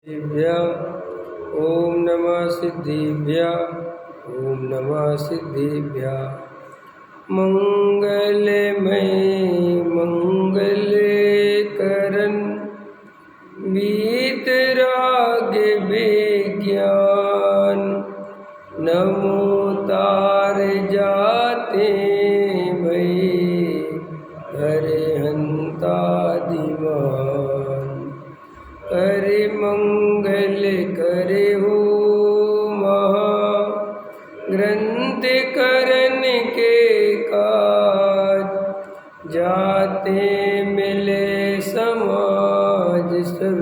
सिद्धिभ्य ओम नमः सिद्धिभ्य ओम नमः सिद्धिभ्य। मंगलमय मंगलकरण वीतराग विज्ञान नमो तार जाते भई हरे हंता दिमान। करे मंगल करे हो महा ग्रंथ करन के काज जाते मिले समाज सब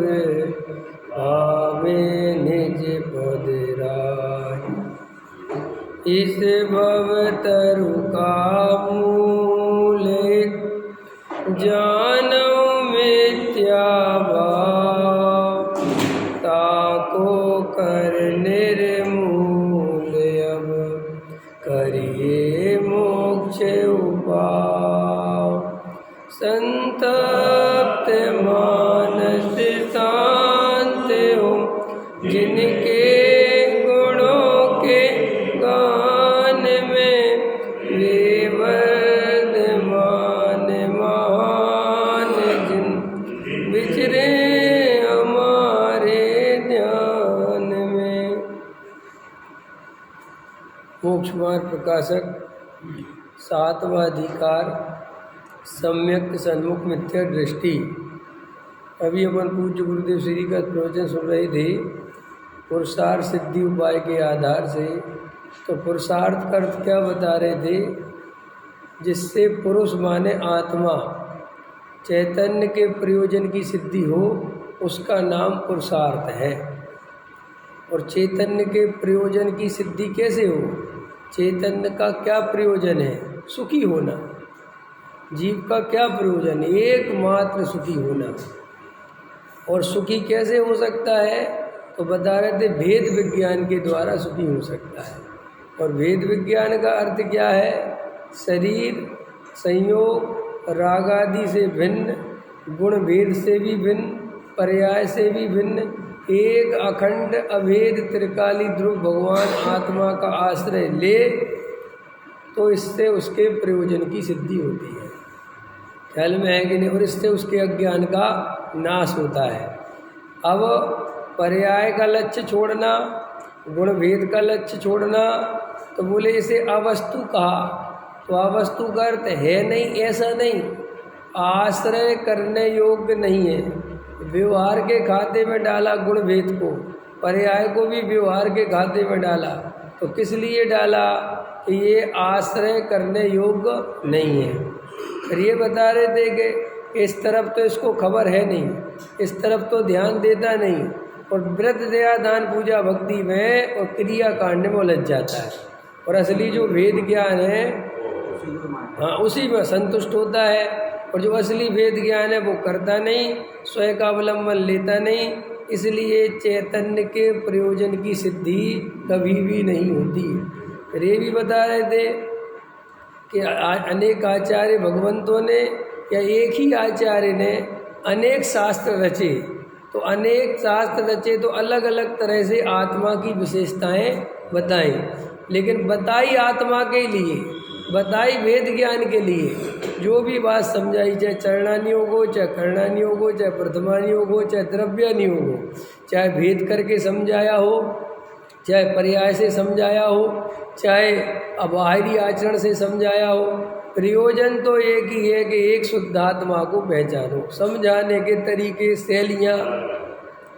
आवे निज पद राज। इस भव तरु का मूल जानौ मिथ्या भाव ताको कर निर्मूल अब करिए मोक्ष उपाय। संतप्त मानस शांत हो जिनके गुणों के गान में वे वर्धमान महान जिन विचरे हमारे ध्यान में। मोक्ष मार्ग प्रकाशक सातवां अधिकार सम्यक सन्मुख मिथ्या दृष्टि। अभी अपन पूज्य गुरुदेव श्री का प्रवचन सुन रहे थे पुरुषार्थ सिद्धि उपाय के आधार से। तो पुरुषार्थ का अर्थ क्या बता रहे थे, जिससे पुरुष माने आत्मा चैतन्य के प्रयोजन की सिद्धि हो उसका नाम पुरुषार्थ है। और चैतन्य के प्रयोजन की सिद्धि कैसे हो? चैतन्य का क्या प्रयोजन है? सुखी होना। जीव का क्या प्रयोजन है? एकमात्र सुखी होना। और सुखी कैसे हो सकता है? तो बता रहे थे भेद विज्ञान के द्वारा सुखी हो सकता है। और भेद विज्ञान का अर्थ क्या है? शरीर संयोग राग आदि से भिन्न, गुण भेद से भी भिन्न, पर्याय से भी भिन्न, एक अखंड अभेद त्रिकाली ध्रुव भगवान आत्मा का आश्रय ले तो इससे उसके प्रयोजन की सिद्धि होती है। ख्याल में है कि नहीं? और इससे उसके अज्ञान का नाश होता है। अब पर्याय का लक्ष्य छोड़ना, गुण भेद का लक्ष्य छोड़ना, तो बोले इसे अवस्तु कहा। तो अवस्तु का अर्थ है नहीं, ऐसा नहीं, आश्रय करने योग्य नहीं है। व्यवहार के खाते में डाला गुण भेद को, पर्याय को भी व्यवहार के खाते में डाला। तो किस लिए डाला? कि ये आश्रय करने योग्य नहीं है। फिर ये बता रहे थे कि इस तरफ तो इसको खबर है नहीं, इस तरफ तो ध्यान देता नहीं, और व्रत दया दान पूजा भक्ति में और क्रिया कांड में उलझ जाता है। और असली जो वेद ज्ञान है हाँ उसी में संतुष्ट होता है। और जो असली वेद ज्ञान है वो करता नहीं, स्वयं का अवलंबन लेता नहीं। इसलिए चैतन्य के प्रयोजन की सिद्धि कभी भी नहीं होती। फिर ये भी बता रहे थे कि अनेक आचार्य भगवंतों ने या एक ही आचार्य ने अनेक शास्त्र रचे। तो अनेक शास्त्र रचे तो अलग अलग तरह से आत्मा की विशेषताएं बताई, लेकिन बताई आत्मा के लिए, बताई वेद ज्ञान के लिए। जो भी बात समझाई, चाहे चरणानियोग हो, चाहे करणानियोग हो, चाहे प्रथमानियोग हो, चाहे द्रव्यानियोग हो, चाहे भेद करके समझाया हो, चाहे पर्याय से समझाया हो, चाहे अबाहरी आचरण से समझाया हो, प्रयोजन तो एक ही है कि एक शुद्धात्मा को पहचानो। समझाने के तरीके, शैलियाँ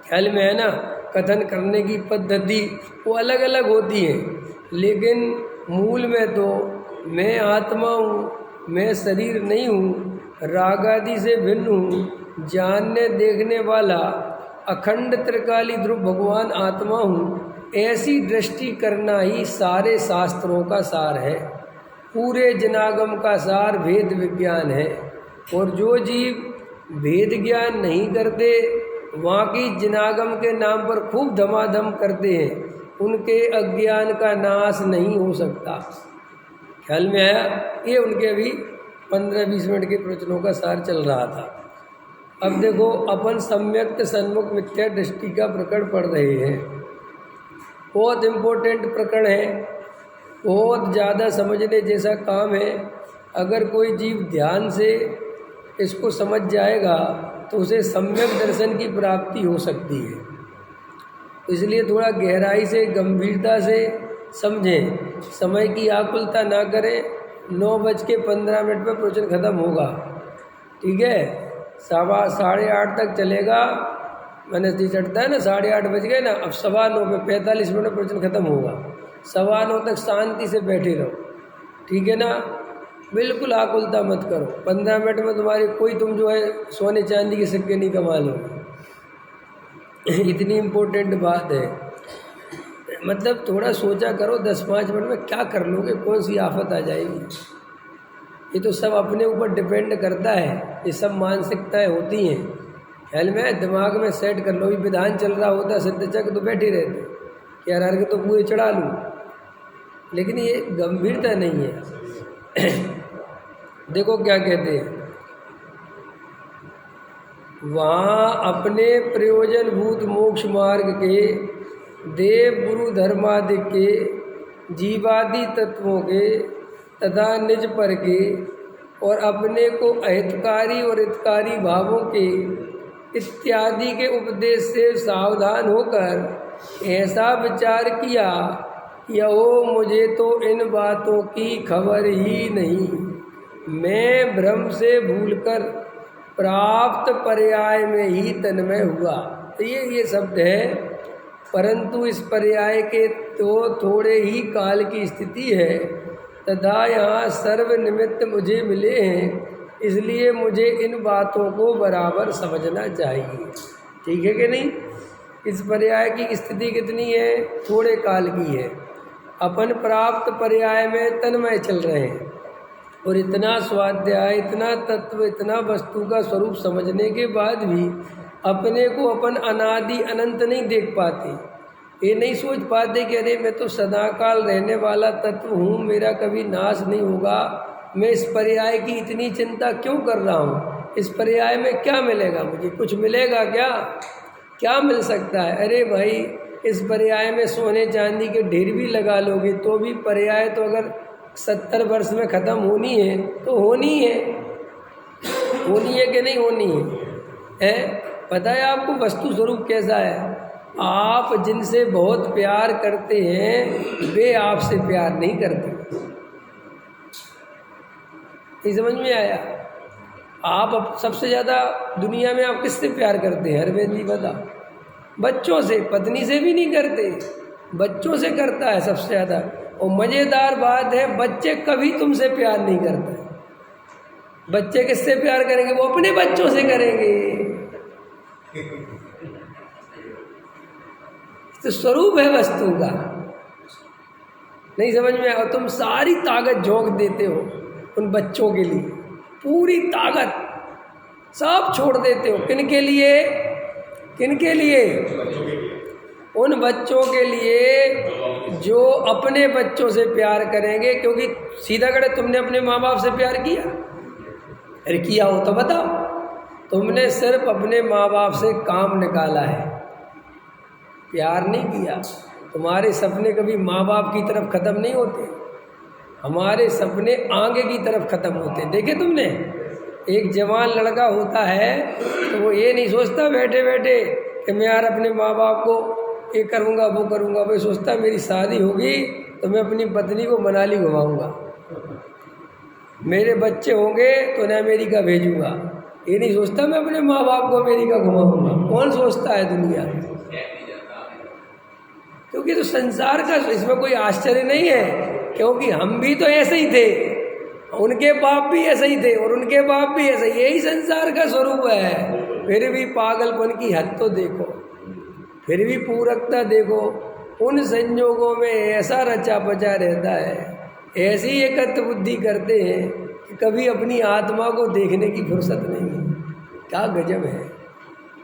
ख्याल में है ना, कथन करने की पद्धति वो अलग अलग होती हैं, लेकिन मूल में तो मैं आत्मा हूँ, मैं शरीर नहीं हूँ, राग आदि से भिन्न हूँ, जानने देखने वाला अखंड त्रिकाली ध्रुव भगवान आत्मा हूँ। ऐसी दृष्टि करना ही सारे शास्त्रों का सार है। पूरे जनागम का सार भेद विज्ञान है। और जो जीव भेद ज्ञान नहीं करते, वहाँ की जनागम के नाम पर खूब धमाधम करते हैं, उनके अज्ञान का नाश नहीं हो सकता। ख्याल में आया? ये उनके अभी 15-20 मिनट के प्रवचनों का सार चल रहा था। अब देखो अपन सम्यक सन्मुख मिथ्या दृष्टि का प्रकरण पढ़ रहे हैं। बहुत इम्पोर्टेंट प्रकरण है, बहुत ज़्यादा समझने जैसा काम है। अगर कोई जीव ध्यान से इसको समझ जाएगा तो उसे सम्यक दर्शन की प्राप्ति हो सकती है। इसलिए थोड़ा गहराई से गंभीरता से समझें, समय की आकुलता ना करें। 9:15 पर प्रवचन ख़त्म होगा, ठीक है? 8:30 तक चलेगा। मैंने जी चढ़ता है ना, 8:30 बज गए ना, अब 9:15 पे 45 मिनट में प्रवचन ख़त्म होगा। 9:15 तक शांति से बैठे रहो, ठीक है ना? बिल्कुल आकुलता मत करो। 15 मिनट में तुम्हारे कोई तुम जो है सोने चांदी के सिक्के नहीं कमा लोगे। इतनी इम्पोर्टेंट बात है। मतलब थोड़ा सोचा करो, 10-5 मिनट में क्या कर लोगे, कौन सी आफत आ जाएगी। ये तो सब अपने ऊपर डिपेंड करता है। ये सब मानसिकताएं होती हैं, ख्याल में दिमाग में सेट कर लो। भी विधान चल रहा होता सिद्धचक तो बैठे रहते कि यार अर्घ तो पूरे चढ़ा लूँ, लेकिन ये गंभीरता नहीं है। देखो क्या कहते हैं, वहाँ अपने प्रयोजनभूत मोक्ष मार्ग के देव गुरु धर्मादि के जीवादि तत्वों के तथा निज पर के और अपने को अहितकारी और हितकारी भावों के इत्यादि के उपदेश से सावधान होकर ऐसा विचार किया, यहो मुझे तो इन बातों की खबर ही नहीं, मैं भ्रम से भूलकर प्राप्त पर्याय में ही तन्मय हुआ। तो ये शब्द है, परंतु इस पर्याय के तो थोड़े ही काल की स्थिति है तथा यहाँ सर्व निमित्त मुझे मिले हैं, इसलिए मुझे इन बातों को बराबर समझना चाहिए। ठीक है कि नहीं? इस पर्याय की स्थिति कितनी है? थोड़े काल की है। अपन प्राप्त पर्याय में तन्मय चल रहे हैं और इतना स्वाध्याय, इतना तत्व, इतना वस्तु का स्वरूप समझने के बाद भी अपने को अपन अनादि अनंत नहीं देख पाते। ये नहीं सोच पाते कि अरे मैं तो सदाकाल रहने वाला तत्व हूँ, मेरा कभी नाश नहीं होगा, मैं इस पर्याय की इतनी चिंता क्यों कर रहा हूँ? इस पर्याय में क्या मिलेगा मुझे? कुछ मिलेगा क्या? क्या मिल सकता है? अरे भाई, इस पर्याय में सोने चांदी के ढेर भी लगा लोगे तो भी पर्याय तो अगर 70 वर्ष में ख़त्म होनी है तो होनी है। होनी है कि नहीं होनी है? पता है आपको वस्तु स्वरूप कैसा है? आप जिनसे बहुत प्यार करते हैं वे आपसे प्यार नहीं करते। नहीं समझ में आया? आप सबसे ज़्यादा दुनिया में आप किससे प्यार करते हैं? अरविंद जी बता। बच्चों से, पत्नी से भी नहीं करते, बच्चों से करता है सबसे ज़्यादा। और मज़ेदार बात है, बच्चे कभी तुमसे प्यार नहीं करते। बच्चे किससे प्यार करेंगे? वो अपने बच्चों से करेंगे। तो स्वरूप है वस्तु का। नहीं समझ में आया? तुम सारी ताकत झोंक देते हो उन बच्चों के लिए, पूरी ताकत सब छोड़ देते हो। किनके लिए? किनके लिए? उन बच्चों के लिए जो अपने बच्चों से प्यार करेंगे। क्योंकि सीधा कड़े तुमने अपने माँ बाप से प्यार किया? अरे किया हो तो बताओ। तुमने सिर्फ अपने माँ बाप से काम निकाला है, प्यार नहीं किया। तुम्हारे सपने कभी माँ बाप की तरफ ख़त्म नहीं होते, हमारे सपने आगे की तरफ ख़त्म होते। देखे तुमने, एक जवान लड़का होता है तो वो ये नहीं सोचता बैठे बैठे कि मैं यार अपने माँ बाप को ये करूँगा वो करूँगा। वो सोचता मेरी शादी होगी तो मैं अपनी पत्नी को मनाली घुमाऊँगा, मेरे बच्चे होंगे तो उन्हें अमेरिका भेजूँगा। ये नहीं सोचता मैं अपने माँ बाप को अमेरिका घुमाऊँगा। कौन सोचता है दुनिया में? क्योंकि तो संसार का, इसमें कोई आश्चर्य नहीं है, क्योंकि हम भी तो ऐसे ही थे, उनके बाप भी ऐसे ही थे और उनके बाप भी ऐसे। यही संसार का स्वरूप है। फिर भी पागलपन की हद तो देखो, फिर भी पूरकता देखो। उन संयोगों में ऐसा रचा बचा रहता है, ऐसी एकत्र बुद्धि करते हैं कि कभी अपनी आत्मा को देखने की फुर्सत नहीं है। क्या गजब है!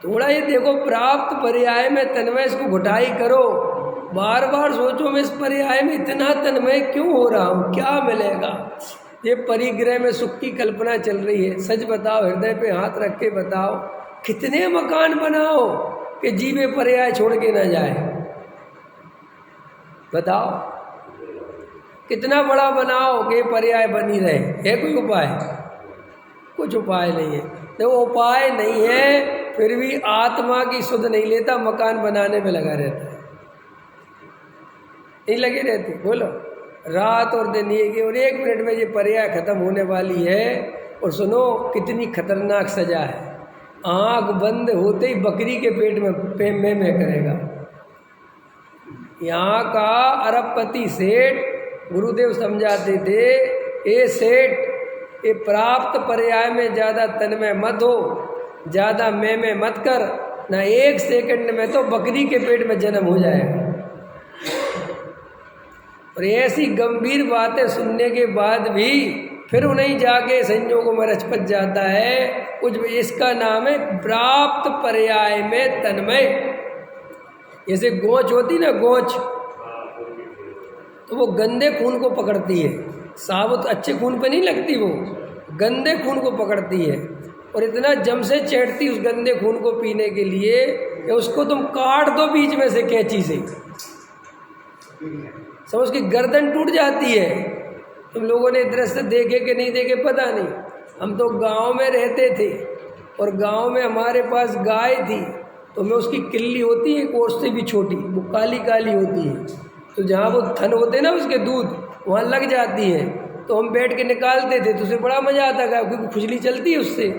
थोड़ा ये देखो, प्राप्त पर्याय में तन्मय, इसको घुटाई करो। बार बार सोचो मैं इस पर्याय में इतना तन्मय क्यों हो रहा हूँ, क्या मिलेगा? ये परिग्रह में सुख की कल्पना चल रही है। सच बताओ, हृदय पे हाथ रख के बताओ, कितने मकान बनाओ कि जीवे पर्याय छोड़ के ना जाए? बताओ, कितना बड़ा बनाओ कि पर्याय बनी रहे? है कोई उपाय? कुछ उपाय नहीं है। तो उपाय नहीं है, फिर भी आत्मा की सुध नहीं लेता, मकान बनाने में लगा रहता है। नहीं लगे रहते? बोलो, रात और दिन ये कि और 1 मिनट में ये पर्याय खत्म होने वाली है। और सुनो कितनी खतरनाक सजा है। आँख बंद होते ही बकरी के पेट में करेगा। यहाँ का अरबपति सेठ गुरुदेव समझाते थे, ए सेठ, ये प्राप्त पर्याय में ज़्यादा तन्मय मत हो, ज़्यादा में मत कर, ना 1 सेकंड में तो बकरी के पेट में जन्म हो जाएगा। और ऐसी गंभीर बातें सुनने के बाद भी फिर उन्हें जाके संयोगों में रचपत जाता है कुछ। इसका नाम है प्राप्त पर्याय में तन्मय। जैसे गोंच होती ना, गोंच, तो वो गंदे खून को पकड़ती है, साबुत अच्छे खून पे नहीं लगती, वो गंदे खून को पकड़ती है। और इतना जम से चढ़ती उस गंदे खून को पीने के लिए कि उसको तुम काट दो बीच में से कैंची से, सब उसकी गर्दन टूट जाती है। तुम लोगों ने दृश्य देखे कि नहीं देखे पता नहीं। हम तो गांव में रहते थे और गांव में हमारे पास गाय थी, तो मैं उसकी किल्ली होती है एक और से भी छोटी, वो काली काली होती है, तो जहाँ वो थन होते ना उसके दूध वहाँ लग जाती हैं, तो हम बैठ के निकालते थे। तो उसे बड़ा मज़ा आता था क्योंकि खुजली चलती है उससे,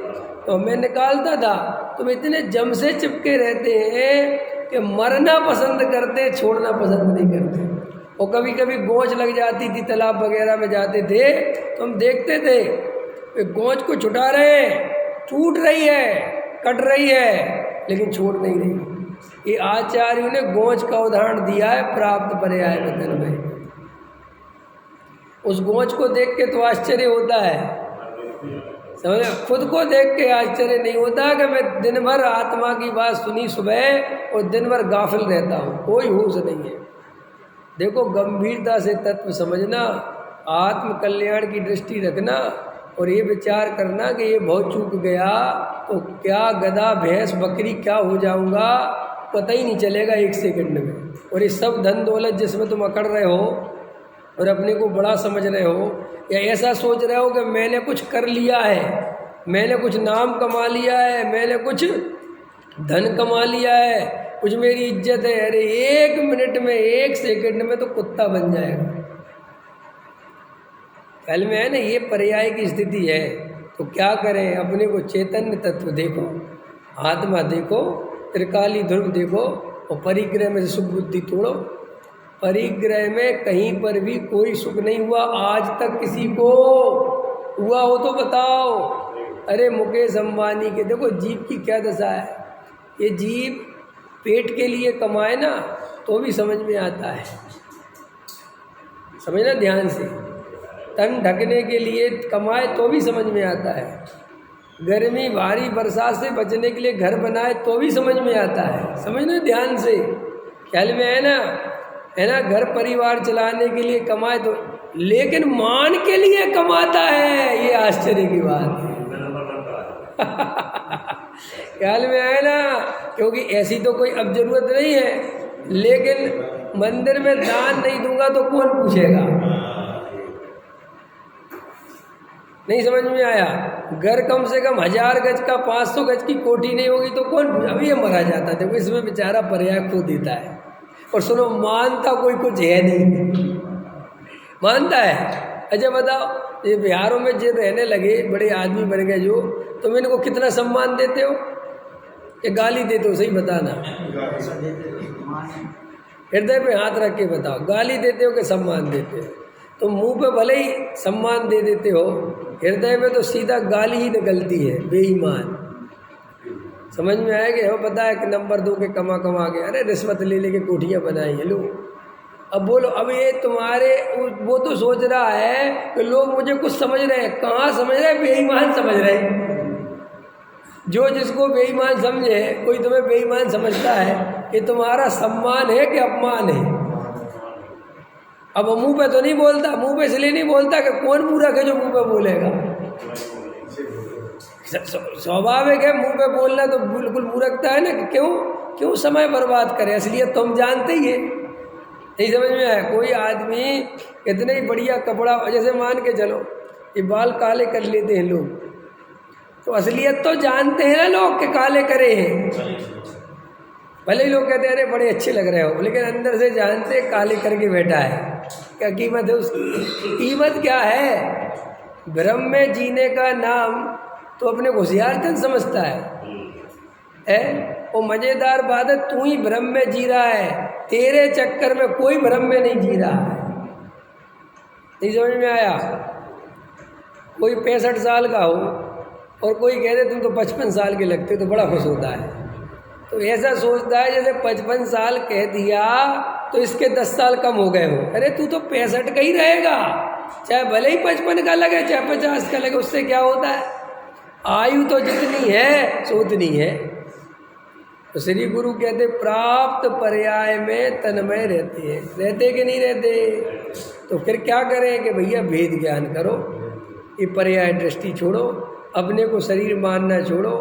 तो मैं निकालता था। तो इतने जम से चिपके रहते हैं कि मरना पसंद करते, छोड़ना पसंद नहीं करते। और कभी कभी गोंच लग जाती थी, तालाब वगैरह में जाते थे तो हम देखते थे गोंच को छुटा रहे हैं, टूट रही है, कट रही है, लेकिन छोड़ नहीं रही। ये आचार्यों ने गोंच का उदाहरण दिया है प्राप्त पर्याय में तन्मय। उस गोंच को देख के तो आश्चर्य होता है, समझ, खुद को देख के आश्चर्य नहीं होता कि मैं दिन भर आत्मा की बात सुनी सुबह और दिन भर गाफिल रहता हूँ, कोई होश नहीं है। देखो, गंभीरता से तत्व समझना, आत्म कल्याण की दृष्टि रखना और ये विचार करना कि ये बहुत चूक गया तो क्या गधा भैंस बकरी क्या हो जाऊंगा पता ही नहीं चलेगा 1 सेकंड में। और ये सब धन दौलत जिसमें तुम अकड़ रहे हो और अपने को बड़ा समझ रहे हो, या ऐसा सोच रहे हो कि मैंने कुछ कर लिया है, मैंने कुछ नाम कमा लिया है, मैंने कुछ धन कमा लिया है, कुछ मेरी इज्जत है, अरे 1 मिनट में 1 सेकंड में तो कुत्ता बन जाएगा। ख्याल में है ना, ये पर्याय की स्थिति है। तो क्या करें, अपने को चैतन्य तत्व देखो, आत्मा देखो, त्रिकाली ध्रुव देखो और परिग्रह में से सुख बुद्धि तोड़ो। परिग्रह में कहीं पर भी कोई सुख नहीं हुआ आज तक, किसी को हुआ हो तो बताओ। अरे मुकेश अंबानी के देखो जीव की क्या दशा है। ये जीव पेट के लिए कमाए ना तो भी समझ में आता है, समझना ध्यान से, तन ढकने के लिए कमाए तो भी समझ में आता है, गर्मी भारी बरसात से बचने के लिए घर बनाए तो भी समझ में आता है, समझना ध्यान से, ख्याल में है ना, घर परिवार चलाने के लिए कमाए तो, लेकिन मान के लिए कमाता है, ये आश्चर्य की बात है। ख्याल में आए ना, क्योंकि ऐसी तो कोई अब जरूरत नहीं है, लेकिन मंदिर में दान नहीं दूंगा तो कौन पूछेगा। नहीं समझ में आया, घर कम से कम 1000 गज का 500 गज की कोठी नहीं होगी तो कौन पूछे। अभी ये मरा जाता है, देखो इसमें बेचारा पर्याय खो देता है। और सुनो, मानता कोई कुछ है नहीं, मानता है। अच्छा बताओ, ये बिहारों में जो रहने लगे बड़े आदमी बन गए जो, तुम इनको कितना सम्मान देते हो या गाली देते हो? सही बताना, हृदय पे हाथ रख के बताओ, गाली देते हो कि सम्मान देते हो? तो मुंह पे भले ही सम्मान दे देते हो, हृदय में तो सीधा गाली ही निकलती है, बेईमान। समझ में आएगा? हो पता है कि नंबर 2 के कमा के, अरे रिश्वत ले लेके कोठियाँ बनाई है लो। अब बोलो, अब ये तुम्हारे, वो तो सोच रहा है कि लोग मुझे कुछ समझ रहे हैं, कहाँ समझ रहे हैं, बेईमान समझ रहे हैं। जो जिसको बेईमान समझे, कोई तुम्हें बेईमान समझता है, ये तुम्हारा सम्मान है कि अपमान है? अब वो मुंह पे तो नहीं बोलता, मुंह पे इसलिए नहीं बोलता कि कौन मूर्ख है जो मुंह पे बोलेगा। स्वाभाविक है, मुंह पे बोलना तो बिल्कुल मूर्खता है ना कि क्यों समय बर्बाद करें, असलियत तो हम जानते ही है। नहीं समझ में आया? कोई आदमी इतने ही बढ़िया कपड़ा, जैसे मान के चलो ये बाल काले कर लेते हैं लोग, तो असलियत तो जानते हैं ना लोग कि काले करे हैं, भले ही लोग कहते हैं अरे बड़े अच्छे लग रहे हो, लेकिन अंदर से जानते काले करके बैठा है। क्या कीमत है उसकी? कीमत क्या है? भ्रम में जीने का नाम तो अपने होशियार चंद समझता है? वो मज़ेदार बात है, तू ही भ्रम में जी रहा है, तेरे चक्कर में कोई भ्रम में नहीं जी रहा है। नहीं समझ में आया? कोई 65 साल का हो और कोई कह दे तुम तो 55 साल के लगते हो, तो बड़ा खुश होता है। तो ऐसा सोचता है जैसे 55 साल कह दिया तो इसके 10 साल कम हो गए हो। अरे तू तो 65 का ही रहेगा, चाहे भले ही 55 का लगे चाहे 50 का लगे, उससे क्या होता है? आयु तो जितनी है सो उतनी है। तो श्री गुरु कहते प्राप्त पर्याय में तन्मय रहते हैं, रहते कि नहीं रहते? तो फिर क्या करें कि भैया भेद ज्ञान करो, ये पर्याय दृष्टि छोड़ो, अपने को शरीर मानना छोड़ो,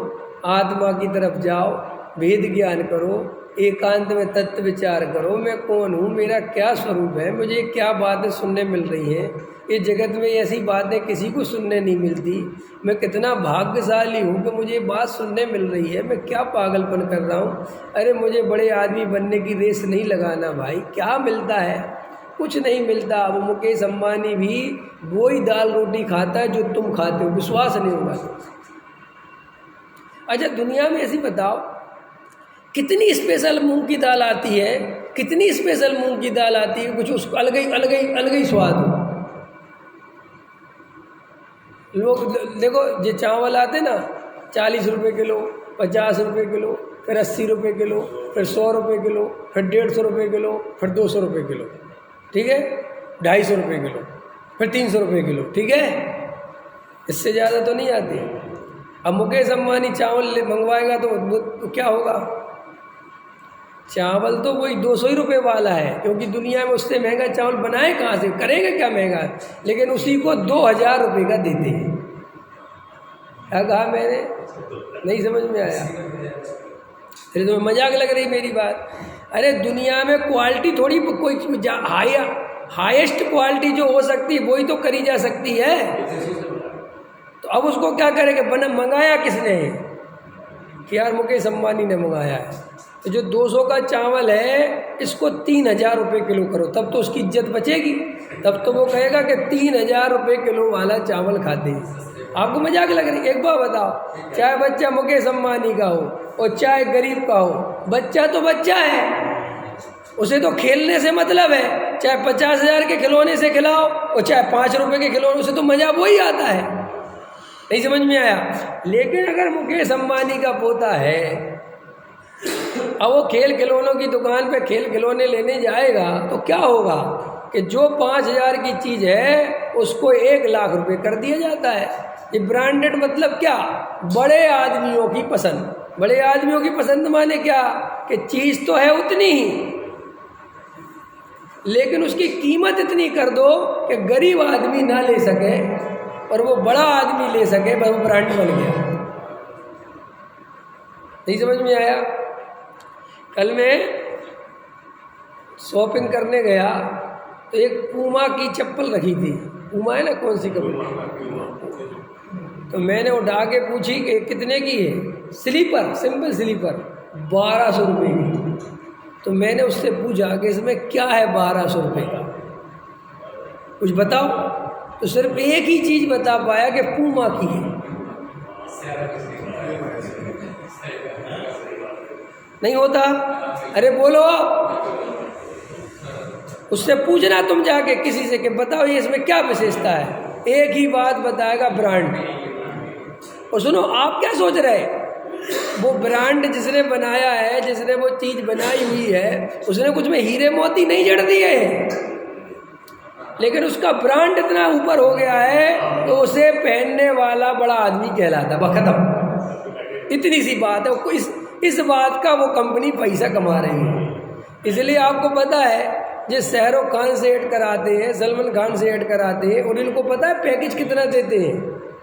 आत्मा की तरफ जाओ, भेद ज्ञान करो, एकांत में तत्व विचार करो, मैं कौन हूँ, मेरा क्या स्वरूप है, मुझे क्या बातें सुनने मिल रही हैं, इस जगत में ऐसी बातें किसी को सुनने नहीं मिलती, मैं कितना भाग्यशाली हूँ कि मुझे बात सुनने मिल रही है, मैं क्या पागलपन कर रहा हूँ। अरे मुझे बड़े आदमी बनने की रेस नहीं लगाना भाई, क्या मिलता है? कुछ नहीं मिलता। वो मुकेश अंबानी भी वही दाल रोटी खाता है जो तुम खाते हो, विश्वास नहीं होगा। अच्छा दुनिया में ऐसी बताओ कितनी स्पेशल मूंग की दाल आती है, कितनी स्पेशल मूंग की दाल आती है, कुछ उसको अलग ही स्वाद हो। लोग देखो जो चावल आते ना 40 रुपये किलो, 50 रुपये किलो, फिर 80 रुपये किलो, फिर 100 रुपये किलो, फिर 150 रुपये किलो, फिर 200 रुपये किलो, ठीक है, 250 रुपये किलो, फिर 300 रुपये किलो, ठीक है, इससे ज़्यादा तो नहीं आती। अब मुकेश अंबानी चावल मंगवाएगा तो क्या होगा? चावल तो वही 200 ही रुपये वाला है, क्योंकि दुनिया में उससे महंगा चावल बनाए कहाँ से, करेंगे क्या महंगा, लेकिन उसी को 2000 रुपये का देते हैं। क्या कहा मैंने? नहीं समझ में आया? अरे तो मजाक लग रही मेरी बात? अरे दुनिया में क्वालिटी थोड़ी कोई हाईएस्ट क्वालिटी जो हो सकती है वही तो करी जा सकती है। तो अब उसको क्या करेंगे? मंगाया किसने? कि यार मुकेश अंबानी ने मंगाया है। तो जो 200 का चावल है इसको 3000 रुपये किलो करो, तब तो उसकी इज्जत बचेगी, तब तो वो कहेगा कि 3000 रुपये किलो वाला चावल खाते हैं। आपको मजाक लग रही? एक बार बताओ, चाहे बच्चा मुकेश अंबानी का हो और चाहे गरीब का हो, बच्चा तो बच्चा है, उसे तो खेलने से मतलब है, चाहे 50,000 के खिलौने से खिलाओ और चाहे 5 रुपये के खिलौने, उसे तो मजा वही आता है। नहीं समझ में आया? लेकिन अगर मुकेश अंबानी का पोता है, अब वो खेल खिलौनों की दुकान पे खेल खिलौने लेने जाएगा तो क्या होगा कि जो 5000 की चीज़ है उसको 1 लाख रुपए कर दिया जाता है। ये ब्रांडेड मतलब क्या? बड़े आदमियों की पसंद। बड़े आदमियों की पसंद माने क्या कि चीज़ तो है उतनी ही, लेकिन उसकी कीमत इतनी कर दो कि गरीब आदमी ना ले सके और वो बड़ा आदमी ले सके, बस वो ब्रांड बन गया। नहीं समझ में आया? कल मैं शॉपिंग करने गया तो एक पूमा की चप्पल रखी थी, पूमा है ना, कौन सी कंपनी, तो मैंने उठा के पूछी कि कितने की है? स्लीपर, सिंपल स्लीपर 1200 रुपये की। तो मैंने उससे पूछा कि इसमें क्या है 1200 रुपये का, कुछ बताओ। तो सिर्फ एक ही चीज़ बता पाया कि पूमा की है। नहीं होता? अरे बोलो, उससे पूछना तुम जाके किसी से कि बताओ ये इसमें क्या विशेषता है, एक ही बात बताएगा, ब्रांड। और सुनो, आप क्या सोच रहे, वो ब्रांड जिसने बनाया है, जिसने वो चीज़ बनाई हुई है, उसने कुछ में हीरे मोती नहीं जड़ दिए हैं, लेकिन उसका ब्रांड इतना ऊपर हो गया है तो उसे पहनने वाला बड़ा आदमी कहलाता। खत्म, इतनी सी बात है। इस बात का वो कंपनी पैसा कमा रही है। इसलिए आपको पता है जिस शाहरुख खान से ऐड कराते हैं, सलमान खान से ऐड कराते हैं, और इनको पता है पैकेज कितना देते हैं,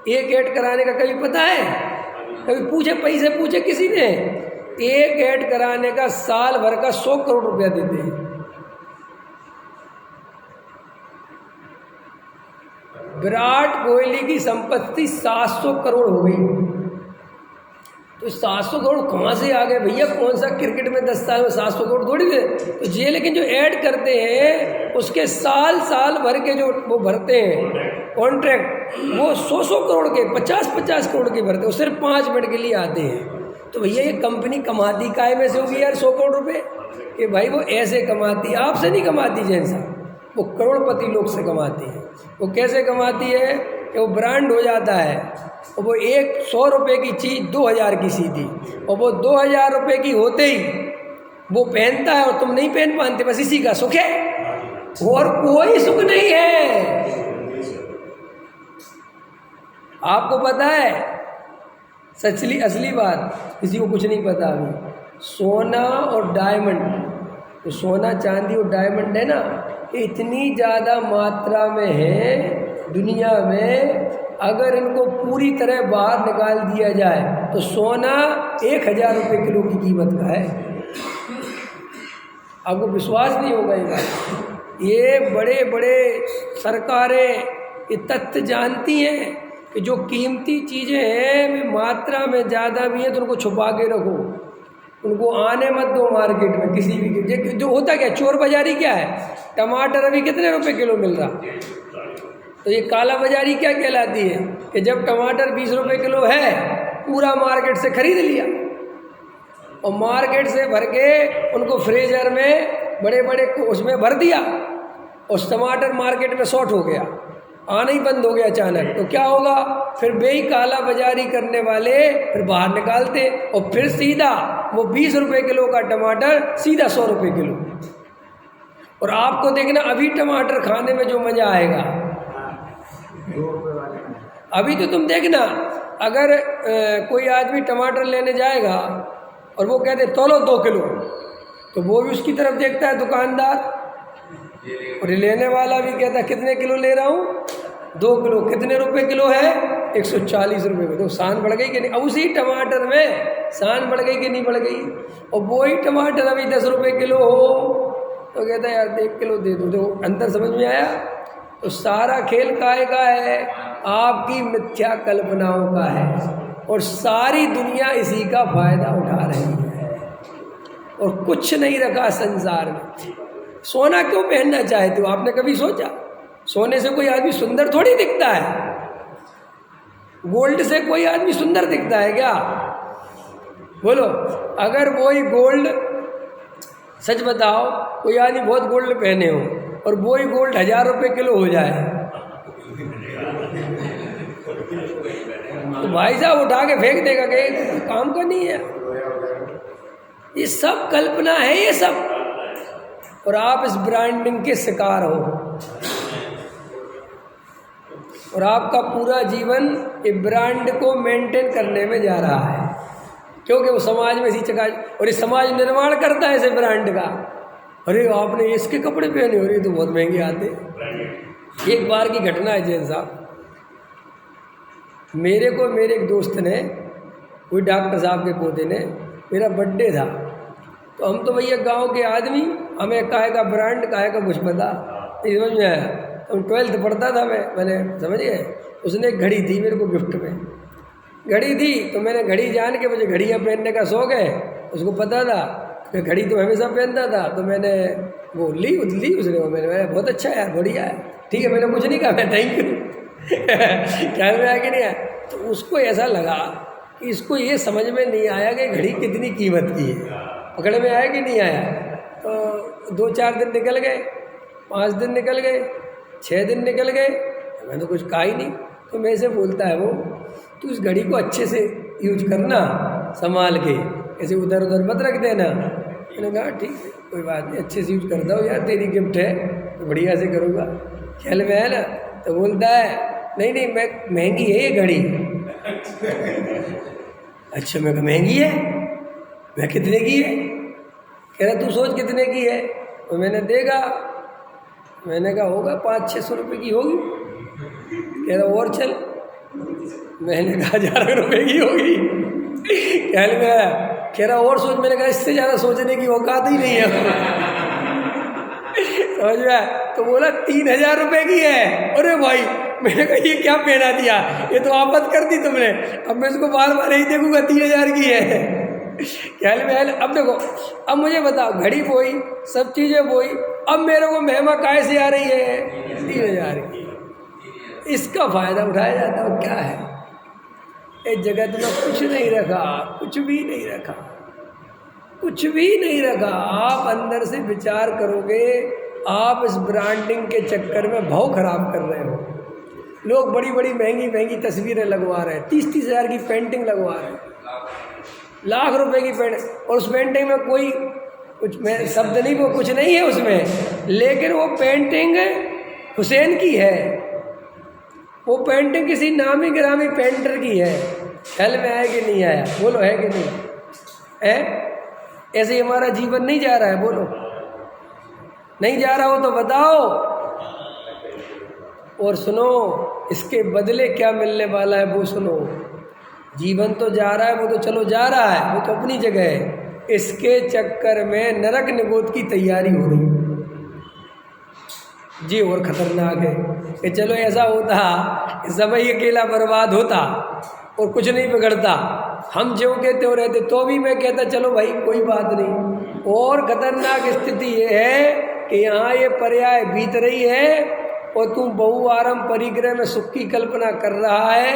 एक ऐड कराने का कभी पता है? कभी पूछे, पैसे पूछे किसी ने? एक ऐड कराने का साल भर का 100 करोड़ रुपया देते हैं। विराट कोहली की संपत्ति 700 करोड़ हो गई। तो 700 करोड़ कहाँ से आ गए भैया? कौन सा क्रिकेट में 10 साल में 700 करोड़ थोड़ी दे तो ये। लेकिन जो ऐड करते हैं उसके साल साल भर के जो वो भरते हैं कॉन्ट्रैक्ट, वो 100 करोड़ के, 50 करोड़ के भरते हैं। वो सिर्फ 5 मिनट के लिए आते हैं। तो भैया ये कंपनी कमाती काय में से होगी यार 100 करोड़ रुपये? कि भाई वो ऐसे कमाती, आपसे नहीं कमाती जैन साहब, वो करोड़पति लोग से कमाती है। वो कैसे कमाती है कि वो ब्रांड हो जाता है और वो 100 रुपये की चीज़ 2000 की सीधी, और वो 2000 रुपये की होते ही वो पहनता है और तुम नहीं पहन पाते। बस इसी का सुख है, और कोई सुख नहीं है। आपको पता है सचली असली बात, किसी को कुछ नहीं पता अभी, सोना और डायमंड, तो सोना चांदी और डायमंड है ना, इतनी ज़्यादा मात्रा में है दुनिया में, अगर इनको पूरी तरह बाहर निकाल दिया जाए तो सोना 1000 रुपये किलो की कीमत का है। आपको विश्वास नहीं होगा ये बात। ये बड़े बड़े सरकारें ये तथ्य जानती हैं कि जो कीमती चीज़ें हैं वे मात्रा में ज़्यादा भी हैं तो उनको छुपा के रखो, उनको आने मत दो मार्केट में किसी भी। जो होता क्या, चोर बाजारी क्या है? टमाटर अभी कितने रुपए किलो मिल रहा, तो ये काला बाजारी क्या कहलाती है कि जब टमाटर 20 रुपये किलो है पूरा मार्केट से खरीद लिया और मार्केट से भर के उनको फ्रीजर में बड़े बड़े उसमें भर दिया, और टमाटर मार्केट में शॉर्ट हो गया, आना ही बंद हो गया अचानक, तो क्या होगा? फिर बेई काला बाजारी करने वाले फिर बाहर निकालते और फिर सीधा वो 20 रुपये किलो का टमाटर सीधा 100 रुपये किलो। और आपको देखना अभी टमाटर खाने में जो मज़ा आएगा, अभी तो तुम देखना, अगर कोई आदमी टमाटर लेने जाएगा और वो कहते तोलो 2 किलो, तो वो भी उसकी तरफ देखता है दुकानदार, और लेने वाला भी कहता है कितने किलो ले रहा हूँ? 2 किलो। कितने रुपए किलो है? 140 रुपये में। तो शान बढ़ गई कि नहीं? अब उसी टमाटर में शान बढ़ गई कि नहीं बढ़ गई? और वही टमाटर अभी 10 रुपये किलो हो तो कहता है यार 1 किलो दे दो। जो अंतर समझ में आया? तो सारा खेल काहे का है? आपकी मिथ्या कल्पनाओं का है, और सारी दुनिया इसी का फायदा उठा रही है, और कुछ नहीं रखा संसार में। सोना क्यों पहनना चाहते हो? आपने कभी सोचा? सोने से कोई आदमी सुंदर थोड़ी दिखता है, गोल्ड से कोई आदमी सुंदर दिखता है क्या? बोलो, अगर वही गोल्ड, सच बताओ, कोई आदमी बहुत गोल्ड पहने हो और वही गोल्ड 1000 रुपये किलो हो जाए तो भाई साहब उठा के फेंक देगा कि काम का नहीं है। ये सब कल्पना है ये सब, और आप इस ब्रांडिंग के शिकार हो, और आपका पूरा जीवन ये ब्रांड को मेंटेन करने में जा रहा है, क्योंकि वो समाज में इसी चका, और ये समाज निर्माण करता है इसे ब्रांड का। अरे आपने इसके कपड़े पहने, हो रही तो बहुत महंगे आते। एक बार की घटना है जैन साहब, मेरे एक दोस्त ने, कोई डॉक्टर साहब के पोते ने, मेरा बर्थडे था, तो हम तो भैया गांव के आदमी, हमें काहे का ब्रांड काहे का कुछ पता नहीं, समझ में आया। तो 12th पढ़ता था मैंने समझ गए। उसने एक घड़ी दी मेरे को गिफ्ट में, घड़ी दी तो मैंने घड़ी जान के, मुझे घड़ियाँ पहनने का शौक है, उसको पता था कि घड़ी तो हमेशा पहनता था, तो मैंने वो ली उसने, वो मैंने बहुत अच्छा है यार, बढ़िया है, ठीक है, मैंने कुछ नहीं कहा, मैं थैंक यू ख्याल में आया कि नहीं आया। तो उसको ऐसा लगा कि इसको ये समझ में नहीं आया कि घड़ी कितनी कीमत की है, पकड़ में आया कि नहीं आया। तो 2-4 दिन निकल गए, 5 दिन निकल गए, 6 दिन निकल गए, मैंने तो कुछ कहा ही नहीं। तो मेरे से बोलता है वो, तू इस घड़ी को अच्छे से यूज करना, संभाल के, ऐसे उधर उधर मत रख देना। मैंने कहा ठीक है, कोई बात नहीं, अच्छे से यूज करता हूँ यार, तेरी गिफ्ट है तो बढ़िया से करूँगा, ख्याल में है ना। तो बोलता है नहीं मैं, महंगी है ये घड़ी। अच्छा, मैं कहा महंगी है, मैं कितने की है? कह रहा तू सोच कितने की है। तो मैंने देखा, मैंने कहा होगा 500-600 रुपये की होगी। कह रहा और चल, मैंने कहा 1000 रुपये की होगी। कह रहा और सोच। मैंने कहा इससे ज़्यादा सोचने की औकात ही नहीं है। समझ में आया? तो बोला 3000 रुपये की है। अरे भाई, मैंने कहा ये क्या पहना दिया, ये तो आफत कर दी तुमने। अब मैं इसको बार बार नहीं देखूंगा, 3000 की है। ख्याल में आया? अब देखो, अब मुझे बताओ, घड़ी बोई, सब चीज़ें बोई, अब मेरे को महमा काहे से आ रही है? 3000 की। इसका फायदा उठाया जाता है। क्या है इस जगत में? कुछ नहीं रखा, कुछ भी नहीं रखा, कुछ भी नहीं रखा। आप अंदर से विचार करोगे, आप इस ब्रांडिंग के चक्कर में भाव खराब कर रहे हो। लोग बड़ी बड़ी महंगी महंगी तस्वीरें लगवा रहे हैं, 30-30 हज़ार की पेंटिंग लगवा रहे हैं, लाख रुपए की पेंटिंग, और उस पेंटिंग में कोई कुछ में शब्द नहीं, वो कुछ नहीं है उसमें, लेकिन वो पेंटिंग हुसैन की है, वो पेंटिंग किसी नामी गिरामी पेंटर की है। ख्याल में आया कि नहीं आया? बोलो, है कि नहीं है? ऐसे ही हमारा जीवन नहीं जा रहा है। बोलो, नहीं जा रहा हो तो बताओ। और सुनो, इसके बदले क्या मिलने वाला है वो सुनो। जीवन तो जा रहा है, वो तो चलो जा रहा है, वो तो अपनी जगह है। इसके चक्कर में नरक निगोद की तैयारी हो रही है जी। और खतरनाक है कि चलो ऐसा होता, समय अकेला बर्बाद होता और कुछ नहीं बिगड़ता, हम जो कहते हो रहते, तो भी मैं कहता चलो भाई कोई बात नहीं। और खतरनाक स्थिति ये है कि यहाँ ये पर्याय बीत रही है और तू बहुआरम परिग्रह में सुख की कल्पना कर रहा है,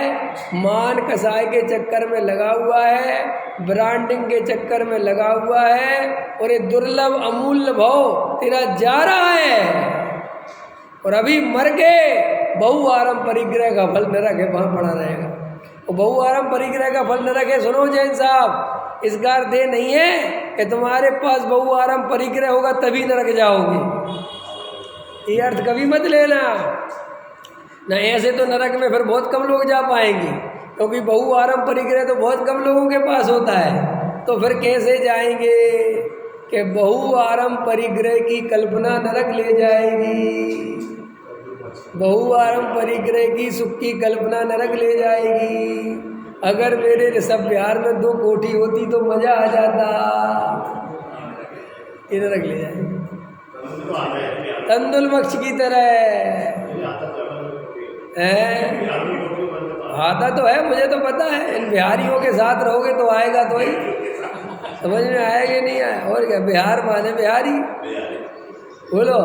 मान कसाय के चक्कर में लगा हुआ है, ब्रांडिंग के चक्कर में लगा हुआ है, और ये दुर्लभ अमूल्य भाव तेरा जा रहा है। और अभी मर के बहुआरम परिग्रह का फल नरक है, वहाँ पड़ा रहेगा। और बहुआरम परिग्रह का फल नरक है। सुनो जैन साहब, इसका अर्थ ये नहीं है कि तुम्हारे पास बहुआरम परिग्रह होगा तभी नरक जाओगे, ये अर्थ कभी मत लेना ना। ऐसे तो नरक में फिर बहुत कम लोग जा पाएंगे, क्योंकि बहुआरम परिग्रह तो बहुत कम लोगों के पास होता है। तो फिर कैसे जाएंगे कि बहुआरम परिग्रह की कल्पना नरक ले जाएगी, बहुआरम परिग्रह की सुख की कल्पना नरक ले जाएगी। अगर मेरे ऋषभ बिहार में 2 कोठी होती तो मजा आ जाता, ये नरक ले जाएगी। तंदुल बख्श की तरह है, आता तो है, मुझे तो पता है। इन बिहारियों के साथ रहोगे तो आएगा, तो ही समझ में आएगा नहीं आया। और क्या, बिहार माने बिहारी। बोलो,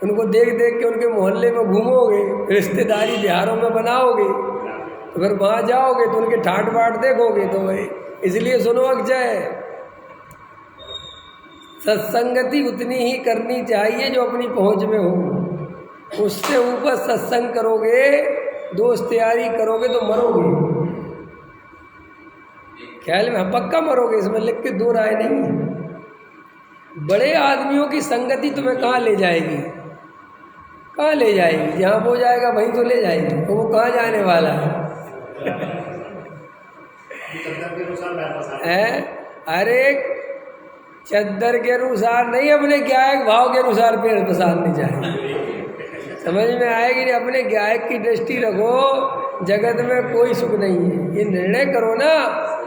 उनको देख देख के उनके मोहल्ले में घूमोगे, रिश्तेदारी बिहारों में बनाओगे, तो फिर वहाँ जाओगे तो उनके ठाट बाट देखोगे। तो भाई इसलिए सुनो अक्षय, सत्संगति उतनी ही करनी चाहिए जो अपनी पहुंच में हो। उससे ऊपर सत्संग करोगे, दोस्त यारी करोगे तो मरोगे। ख्याल में पक्का मरोगे, इसमें लिख के 2 राय नहीं है। बड़े आदमियों की संगति तुम्हें कहाँ ले जाएगी? कहाँ ले जाएगी? जहाँ वो जाएगा वहीं तो ले जाएगी। तो वो कहाँ जाने वाला है? अरे चद्दर के अनुसार नहीं, अपने गायक भाव के अनुसार पेड़ पसारने चाहिए। समझ में आएगी नहीं? अपने गायक की दृष्टि रखो, जगत में कोई सुख नहीं है, ये निर्णय करो ना।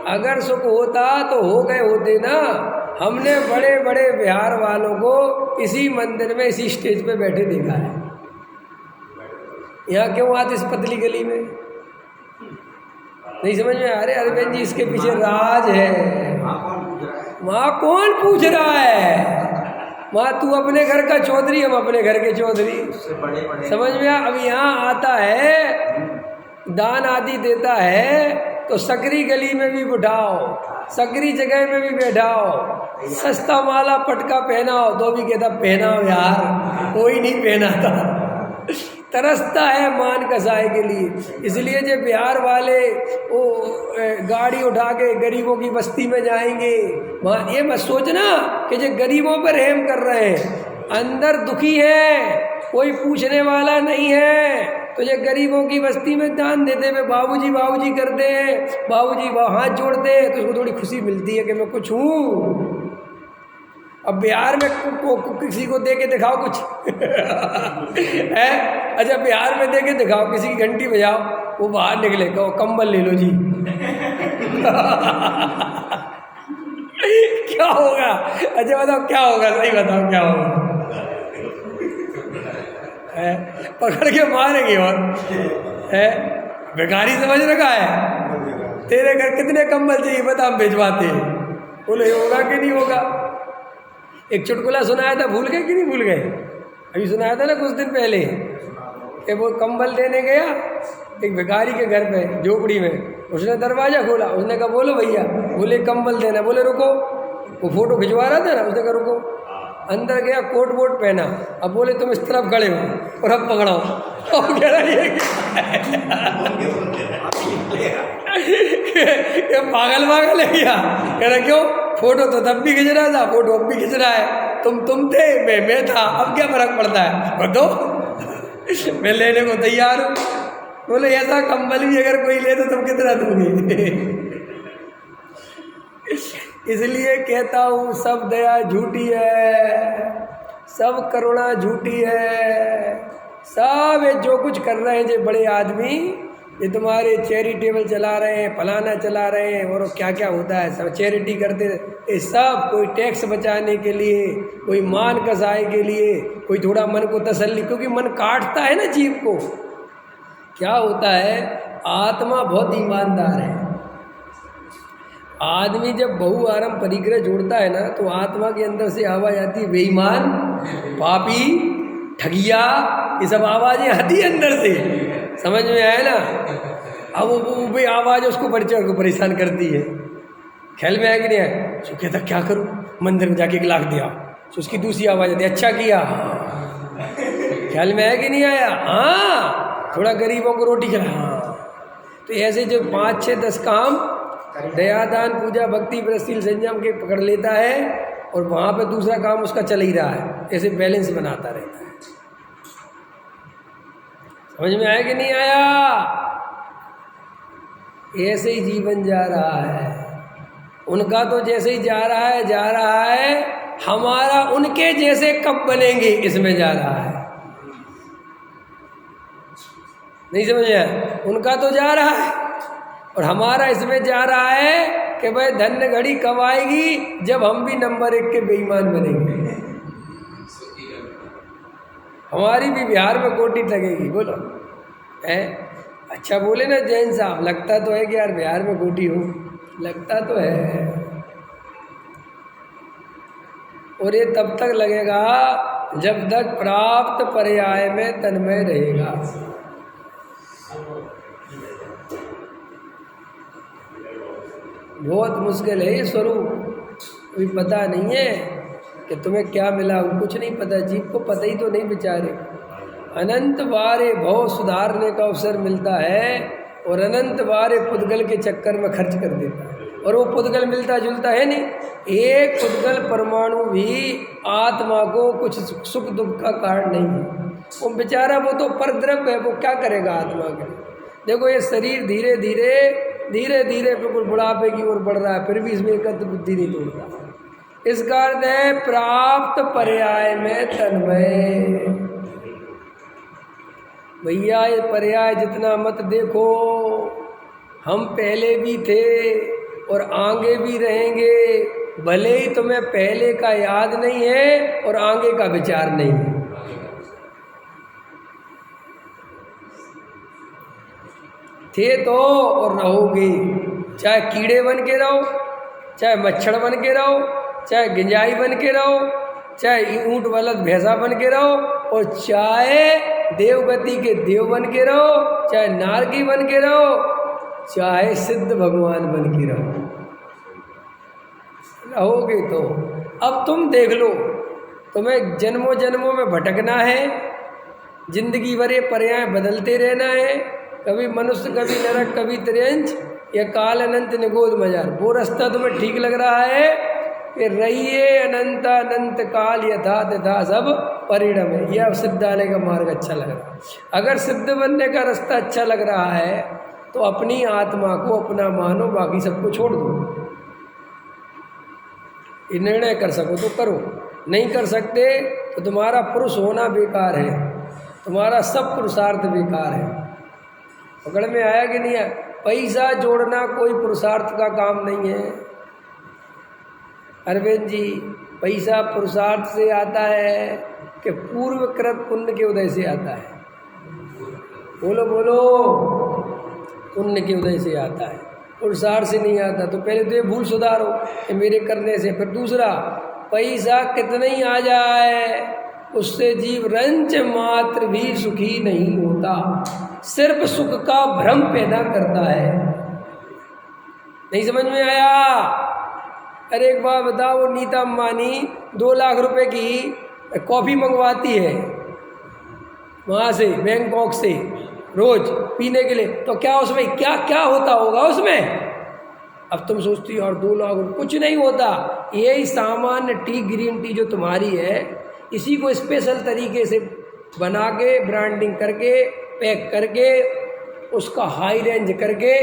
अगर सुख होता तो हो गए होते ना। हमने बड़े बड़े बिहार वालों को इसी मंदिर में, इसी स्टेज पे बैठे देखा है। यहाँ क्यों आते इस पतली गली में? नहीं समझ में आ रहे? अरविंद जी, इसके पीछे राज है। वहाँ कौन पूछ रहा है? वहाँ तू अपने घर का चौधरी, हम अपने घर के चौधरी। समझ में आ? अब यहाँ आता है, दान आदि देता है, तो सकरी गली में भी बिठाओ, सकरी जगह में भी बैठाओ, सस्ता माला पटका पहनाओ, तो भी कहता पहनाओ यार, कोई नहीं पहनाता। तरसता है मान कसाए के लिए। इसलिए जो बिहार वाले वो गाड़ी उठा के गरीबों की बस्ती में जाएंगे, वहाँ ये मत सोचना कि जो गरीबों पर रहम कर रहे हैं, अंदर दुखी है, कोई पूछने वाला नहीं है। तो ये गरीबों की बस्ती में दान देते हुए बाबूजी बाबूजी करते हैं, बाबूजी हाथ जोड़ते हैं, तो उसको थोड़ी खुशी मिलती है कि मैं कुछ हूँ। अब बिहार में किसी को दे के दिखाओ कुछ है। अच्छा बिहार में दे के दिखाओ, किसी की घंटी बजाओ, वो बाहर निकले कहो कंबल ले लो जी क्या होगा? अच्छा बताओ क्या होगा, सही बताओ क्या होगा? है पकड़ के मारेंगे और है भिखारी समझ रखा है। तेरे घर कितने कंबल चाहिए बता, हम भिजवाते हैं। बोले होगा कि नहीं होगा? एक चुटकुला सुनाया था, भूल गए कि नहीं भूल गए? अभी सुनाया था ना कुछ दिन पहले कि वो कंबल देने गया एक भिखारी के घर पे झोपड़ी में। उसने दरवाज़ा खोला, उसने कहा बोलो भैया। बोले कंबल देना। बोले रुको, वो फोटो खिंचवा रहा था ना, उसने कहा रुको। अंदर गया, कोट वोट पहना। अब बोले तुम इस तरफ खड़े हो और अब पकड़ाओ। और कह रहा ये पागल पागल है क्या? कह रहा क्यों? फोटो तो तब भी खिंच रहा था, फोटो अब भी खिंच रहा है। तुम थे, मैं था, अब क्या फर्क पड़ता है? बताओ मैं लेने को तैयार हूँ। बोले ऐसा कंबल भी अगर कोई ले तो तुम कितना दोगे? इसलिए कहता हूँ सब दया झूठी है, सब करुणा झूठी है। सब ये जो कुछ कर रहे हैं जो बड़े आदमी, ये तुम्हारे चैरिटेबल चला रहे हैं, फलाना चला रहे हैं, और क्या क्या होता है सब चैरिटी करते। ये सब कोई टैक्स बचाने के लिए, कोई मान कसाई के लिए, कोई थोड़ा मन को तसल्ली, क्योंकि मन काटता है ना जीव को। क्या होता है, आत्मा बहुत ईमानदार है। आदमी जब बहु आरम परिग्रह जोड़ता है ना, तो आत्मा के अंदर से आवाज़ आती है बेईमान, पापी, ठगिया, ये सब आवाज़ें आती है अंदर से। समझ में आया ना? अब वो भी आवाज़ उसको परिचय को परेशान करती है। ख्याल में आया कि नहीं आया? तो कहता क्या करूं, मंदिर में जाके 1 लाख दिया। तो उसकी दूसरी आवाज़ आती है अच्छा किया। ख्याल में आया कि नहीं आया? हाँ, थोड़ा गरीबों को रोटी खिला। तो ऐसे जो 5, 6, 10 काम दया दान पूजा भक्ति व्रतशील संयम के पकड़ लेता है, और वहाँ पे दूसरा काम उसका चल ही रहा है, ऐसे बैलेंस बनाता रहता है। समझ में आया कि नहीं आया? ऐसे ही जीवन जा रहा है। उनका तो जैसे ही जा रहा है, हमारा उनके जैसे कब बनेंगे इसमें जा रहा है। नहीं समझ आया? उनका तो जा रहा है और हमारा इसमें जा रहा है कि भाई धन्य घड़ी कब आएगी जब हम भी नंबर 1 के बेईमान बनेंगे। हमारी भी बिहार में कोटी लगेगी। बोलो है? अच्छा बोले ना जैन साहब, लगता तो है कि यार बिहार में कोटी हो, लगता तो है। और ये तब तक लगेगा जब तक प्राप्त पर्याय में तन्मय रहेगा। बहुत मुश्किल है ये स्वरूप। अभी पता नहीं है कि तुम्हें क्या मिला, कुछ नहीं पता। जीव को पता ही तो नहीं बेचारे। अनंत बार ये भाव सुधारने का अवसर मिलता है और अनंत बार ये पुद्गल के चक्कर में खर्च कर देता है, और वो पुद्गल मिलता जुलता है नहीं। एक पुद्गल परमाणु भी आत्मा को कुछ सुख दुख का कारण नहीं है। वो बेचारा वो तो परद्रव्य है, वो क्या करेगा आत्मा के लिए। देखो ये शरीर धीरे धीरे बिल्कुल बुढ़ापे की ओर बढ़ रहा है, फिर भी इसमें एकत्र बुद्धि नहीं तोड़ता। इसका अर्थ है प्राप्त पर्याय में तन्मय। भैया ये पर्याय जितना मत देखो, हम पहले भी थे और आगे भी रहेंगे। भले ही तुम्हें पहले का याद नहीं है और आगे का विचार नहीं है। थे तो और रहोगे, चाहे कीड़े बन के रहो, चाहे मच्छर बन के रहो, चाहे गिंजाई बन के रहो, चाहे ऊँट बलद भैंसा बन के रहो, और चाहे देवगति के देव बन के रहो, चाहे नारकी बन के रहो, चाहे सिद्ध भगवान बन के रहोगे। तो अब तुम देख लो, तुम्हें जन्मों जन्मों में भटकना है, जिंदगी भर ये पर्याय बदलते रहना है। कभी मनुष्य, कभी नरक, कभी त्रियंच, या काल अनंत निगोद मजार। वो रास्ता तुम्हें ठीक लग रहा है कि रहिए अनंत अनंत काल यथा तथा सब परिणम है। यह सिद्धालय का मार्ग अच्छा लग रहा है। अगर सिद्ध बनने का रास्ता अच्छा लग रहा है तो अपनी आत्मा को अपना मानो, बाकी सबको छोड़ दो। ये निर्णय कर सको तो करो, नहीं कर सकते तो तुम्हारा पुरुष होना बेकार है, तुम्हारा सब पुरुषार्थ बेकार है। पकड़ में आया कि नहीं आया? पैसा जोड़ना कोई पुरुषार्थ का काम नहीं है अरविंद जी। पैसा पुरुषार्थ से आता है कि पूर्वकृत पुण्य के उदय से आता है? बोलो बोलो, पुण्य के उदय से आता है, पुरुषार्थ से नहीं आता। तो पहले तो ये भूल सुधारो कि मेरे करने से। फिर दूसरा, पैसा कितना ही आ जाए उससे जीव रंच मात्र भी सुखी नहीं होता, सिर्फ सुख का भ्रम पैदा करता है। नहीं समझ में आया? अरे एक बात बताओ, वो नीता अंबानी 2 लाख रुपए की कॉफ़ी मंगवाती है वहाँ से, बैंकॉक से, रोज पीने के लिए, तो क्या उसमें क्या क्या होता होगा उसमें? अब तुम सोचती हो और 2 लाख कुछ नहीं होता। यही सामान्य टी, ग्रीन टी जो तुम्हारी है, इसी को स्पेशल तरीके से बना के, ब्रांडिंग करके, पैक करके, उसका हाई रेंज करके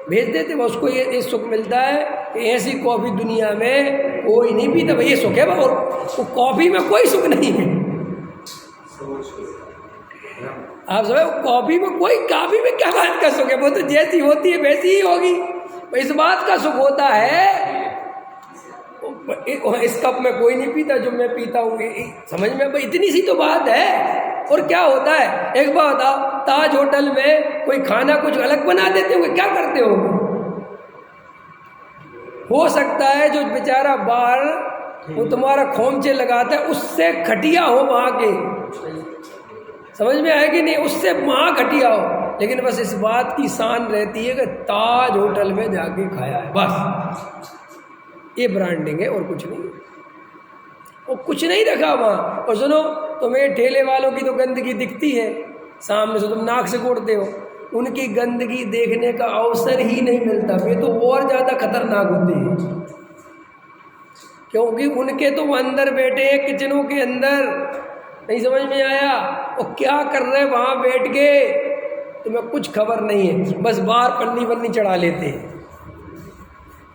भेज देते, उसको ये सुख मिलता है कि ऐसी कॉफ़ी दुनिया में कोई नहीं पीता। भाई ये सुख है, और वो कॉफ़ी में कोई सुख नहीं है। आप समझ, कॉफ़ी में कोई, कॉफ़ी में क्या बात का सुख है? वो तो जैसी होती है वैसी ही होगी। इस बात का सुख होता है, इस कप में कोई नहीं पीता जो मैं पीता हूँ। समझ में? भाई इतनी सी तो बात है। और क्या होता है, एक बात बताओ, ताज होटल में कोई खाना कुछ अलग बना देते होंगे, क्या करते होंगे? हो सकता है जो बेचारा बाहर वो तुम्हारा खोमचे लगाता है उससे घटिया हो वहाँ के, समझ में आया कि नहीं? उससे वहाँ घटिया हो, लेकिन बस इस बात की शान रहती है कि ताज होटल में जाके खाया है, बस ये ब्रांडिंग है और कुछ नहीं। वो कुछ नहीं रखा वहाँ। और सुनो, तुम्हें ठेले वालों की तो गंदगी दिखती है, सामने से तुम नाक से घोड़ते हो, उनकी गंदगी देखने का अवसर ही नहीं मिलता। ये तो और ज़्यादा खतरनाक होती है, क्योंकि उनके तो अंदर बैठे हैं किचनों के अंदर। नहीं समझ में आया? वो क्या कर रहे हैं वहाँ बैठ के, तुम्हें कुछ खबर नहीं है, बस बाहर पन्नी वन्नी चढ़ा लेते हैं।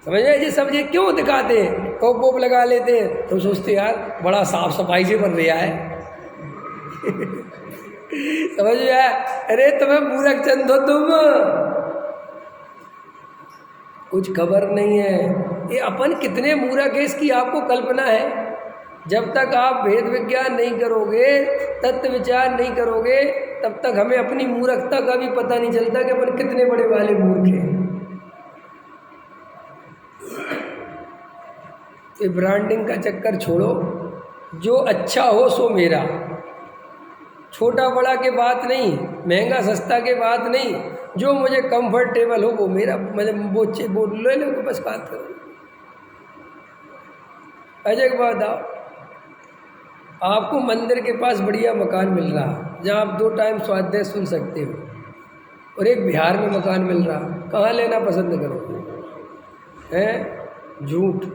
समझ में? ये सब ये क्यों दिखाते हैं? कोप वोप लगा लेते हैं, तो सोचते यार बड़ा साफ सफाई से बन रहा है। समझ में आया? अरे तुम्हें मूर्ख चंद हो तुम, कुछ खबर नहीं है। ये अपन कितने मूर्ख है इसकी आपको कल्पना है? जब तक आप भेद विज्ञान नहीं करोगे, तत्व विचार नहीं करोगे, तब तक हमें अपनी मूर्खता का भी पता नहीं चलता कि अपन कितने बड़े वाले मूर्ख हैं। ये ब्रांडिंग का चक्कर छोड़ो, जो अच्छा हो सो मेरा, छोटा बड़ा के बात नहीं, महंगा सस्ता के बात नहीं, जो मुझे कंफर्टेबल हो वो मेरा, मतलब वो ले लो, बस बात करो। अजय एक बात आओ, आपको मंदिर के पास बढ़िया मकान मिल रहा जहाँ आप 2 टाइम स्वाध्याय सुन सकते हो, और एक बिहार में मकान मिल रहा, कहाँ लेना पसंद करोगे? हैं? झूठ।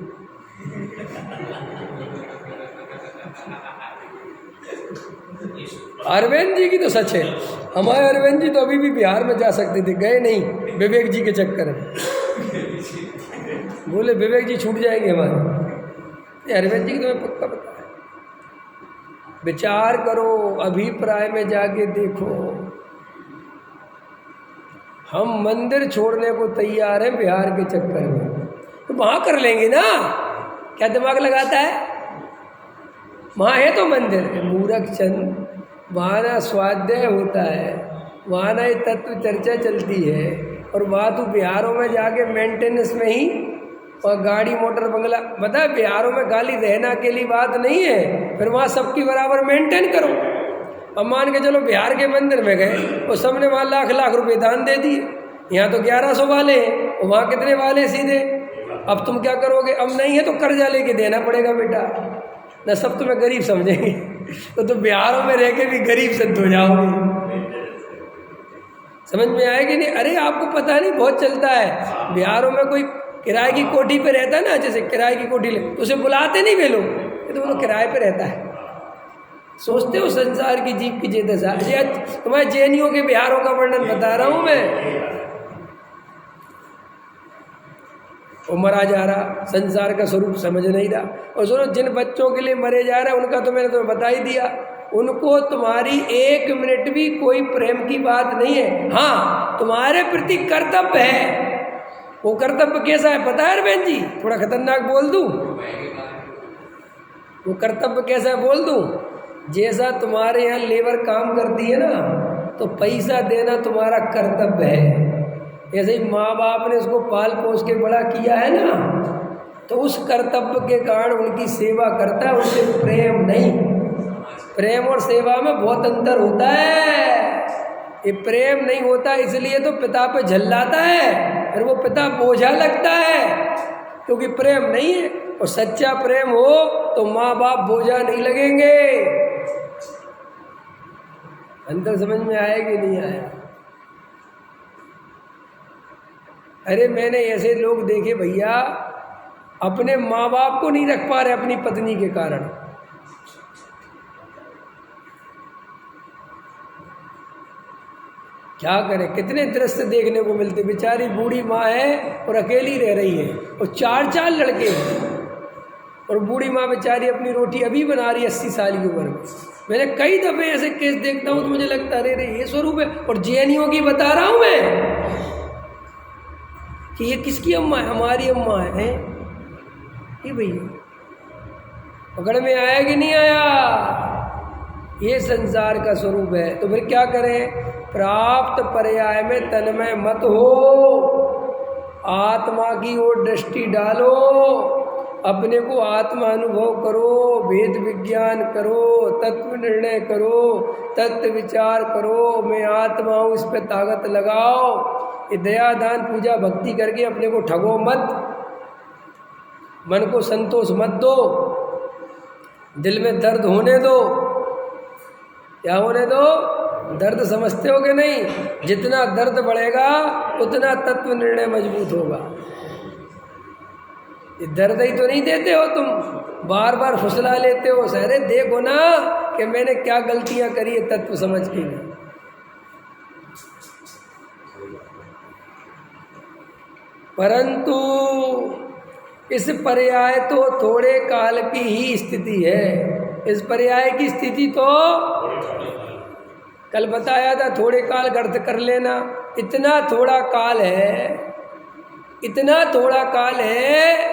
अरविंद जी की तो सच है, हमारे अरविंद जी तो अभी भी बिहार में जा सकते थे, गए नहीं विवेक जी के चक्कर में। बोले विवेक जी छूट जाएंगे हमारे। अरविंद जी की तुम्हें पक्का पता है। विचार करो, अभिप्राय में जाके देखो। हम मंदिर छोड़ने को तैयार हैं बिहार के चक्कर में, तो वहाँ कर लेंगे ना, क्या दिमाग लगाता है? वहाँ है तो मंदिर, मूर्ख चंद, वहाँ ना स्वाध्याय होता है, वहाँ ना ये तत्व चर्चा चलती है, और वहाँ तो बिहारों में जाके मेंटेनेंस में ही, और गाड़ी मोटर बंगला, बता बिहारों में गाली रहना के लिए बात नहीं है, फिर वहाँ सबकी बराबर मेंटेन करो। अब मान के चलो बिहार के मंदिर में गए और सबने वहाँ लाख लाख रुपए दान दे दिए, यहाँ तो 1100 वाले हैं, वहाँ कितने वाले सीधे। अब तुम क्या करोगे? अब नहीं है तो कर्जा लेके देना पड़ेगा बेटा, न सब तुम्हें गरीब समझेंगे, तो तुम बिहारों में रह के भी गरीब संत हो जाओगे। समझ में आया कि नहीं? अरे आपको पता नहीं, बहुत चलता है बिहारों में। कोई किराए की कोठी पे रहता है ना, जैसे किराए की कोठी ले, तो उसे बुलाते नहीं वे लोग, तो वो लोग किराए पे रहता है। सोचते हो संसार की जीव की जेदशा। तुम्हारे जैनियों के बिहारों का वर्णन बता रहा हूँ मैं। वो मरा जा रहा, संसार का स्वरूप समझ नहीं रहा। और सुनो, जिन बच्चों के लिए मरे जा रहा है उनका तो मैंने तुम्हें बता ही दिया, उनको तुम्हारी 1 मिनट भी कोई प्रेम की बात नहीं है। हाँ, तुम्हारे प्रति कर्तव्य है। वो कर्तव्य कैसा है पता है बहन जी? थोड़ा खतरनाक बोल दूं? वो कर्तव्य कैसा है बोल दूं? जैसा तुम्हारे यहाँ लेबर काम करती है ना, तो पैसा देना तुम्हारा कर्तव्य है। ऐसे ही माँ बाप ने उसको पाल पोस के बड़ा किया है ना, तो उस कर्तव्य के कारण उनकी सेवा करता है, उससे प्रेम नहीं। प्रेम और सेवा में बहुत अंतर होता है। ये प्रेम नहीं होता, इसलिए तो पिता पे झल्लाता है और वो पिता बोझा लगता है, क्योंकि प्रेम नहीं है। और सच्चा प्रेम हो तो माँ बाप बोझा नहीं लगेंगे। अंतर समझ में आया कि नहीं आया? अरे मैंने ऐसे लोग देखे भैया, अपने माँ बाप को नहीं रख पा रहे अपनी पत्नी के कारण। क्या करें, कितने दृश्य देखने को मिलते। बेचारी बूढ़ी माँ है और अकेली रह रही है, और 4 लड़के हैं, और बूढ़ी माँ बेचारी अपनी रोटी अभी बना रही है 80 साल की उम्र में। मैंने कई दफे ऐसे केस देखता हूँ तो मुझे लगता है अरे ये स्वरूप है। और जेएनयू की बता रहा हूँ मैं कि ये किसकी अम्मा है? हमारी अम्मा है। ये भैया पकड़ में आया कि नहीं आया? ये संसार का स्वरूप है। तो फिर क्या करें? प्राप्त पर्याय में तन्मय मत हो, आत्मा की ओर दृष्टि डालो, अपने को आत्मा अनुभव करो, भेद विज्ञान करो, तत्व निर्णय करो, तत्व विचार करो, मैं आत्मा हूँ, इस पे ताकत लगाओ। ये दया दान पूजा भक्ति करके अपने को ठगो मत, मन को संतोष मत दो, दिल में दर्द होने दो। क्या होने दो? दर्द समझते हो कि नहीं? जितना दर्द बढ़ेगा उतना तत्व निर्णय मजबूत होगा। ये दर्द ही तो नहीं देते हो तुम, बार बार फुसला लेते हो। सारे देखो ना कि मैंने क्या गलतियां करी है तत्व समझ के लिए। परंतु इस पर्याय तो थोड़े काल की ही स्थिति है। इस पर्याय की स्थिति तो कल बताया था, थोड़े काल गर्त कर लेना। इतना थोड़ा काल है, इतना थोड़ा काल है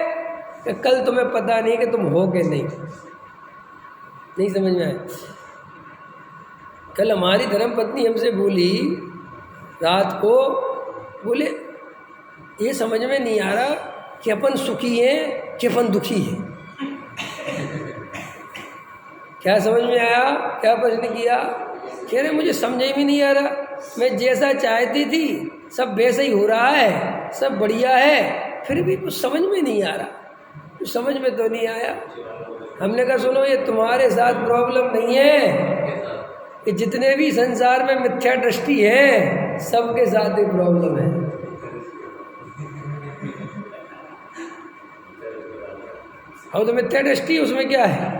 कि कल तुम्हें पता नहीं कि तुम हो के नहीं समझ में आया। कल हमारी धर्मपत्नी हमसे बोली रात को, बोले ये समझ में नहीं आ रहा कि अपन सुखी हैं कि अपन दुखी हैं। क्या समझ में आया? क्या प्रश्न किया? कह रहे मुझे समझ में नहीं आ रहा, मैं जैसा चाहती थी सब वैसा ही हो रहा है, सब बढ़िया है, फिर भी कुछ समझ में नहीं आ रहा। कुछ समझ में तो नहीं आया। हमने कहा सुनो, ये तुम्हारे साथ प्रॉब्लम नहीं है, कि जितने भी संसार में मिथ्या दृष्टि है सबके साथ ही प्रॉब्लम है। अब तो मिथ्या दृष्टि, उसमें क्या है?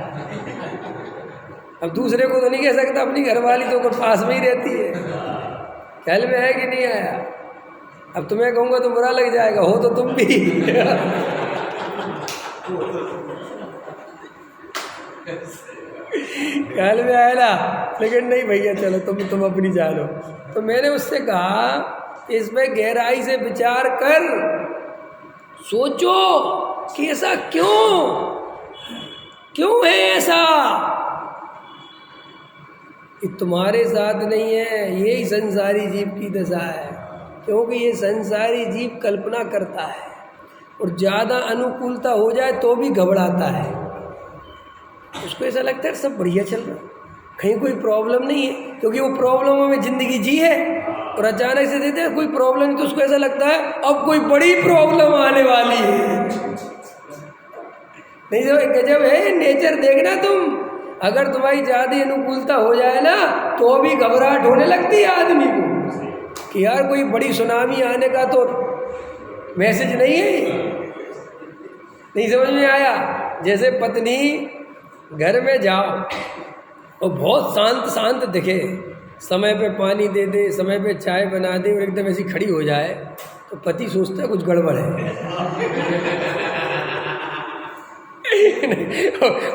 अब दूसरे को तो नहीं कह सकता, अपनी घरवाली तो पास में ही रहती है। ख्याल में है कि नहीं आया? अब तुम्हें कहूँगा तो बुरा लग जाएगा, हो तो तुम भी। ख्याल में आया ना? लेकिन नहीं भैया, चलो तुम अपनी जानो। तो मैंने उससे कहा इस पे गहराई से विचार कर, सोचो कि ऐसा क्यों है ऐसा? ये तुम्हारे साथ नहीं है, यही संसारी जीव की दशा है। क्योंकि ये संसारी जीव कल्पना करता है, और ज़्यादा अनुकूलता हो जाए तो भी घबराता है। उसको ऐसा लगता है सब बढ़िया चल रहा, कहीं कोई प्रॉब्लम नहीं है, क्योंकि वो प्रॉब्लमों में ज़िंदगी जी है। और अचानक से देते हैं कोई प्रॉब्लम नहीं, तो उसको ऐसा लगता है अब कोई बड़ी प्रॉब्लम आने वाली है। नहीं तो गजब है नेचर, देखना तुम। अगर तुम्हारी ज़्यादा अनुकूलता हो जाए ना तो भी घबराहट होने लगती है आदमी को कि यार कोई बड़ी सुनामी आने का तो मैसेज नहीं है। नहीं समझ में आया? जैसे पत्नी घर में जाओ और बहुत शांत दिखे, समय पे पानी दे दे, समय पे चाय बना दे, और एकदम ऐसी खड़ी हो जाए, तो पति सोचता है कुछ गड़बड़ है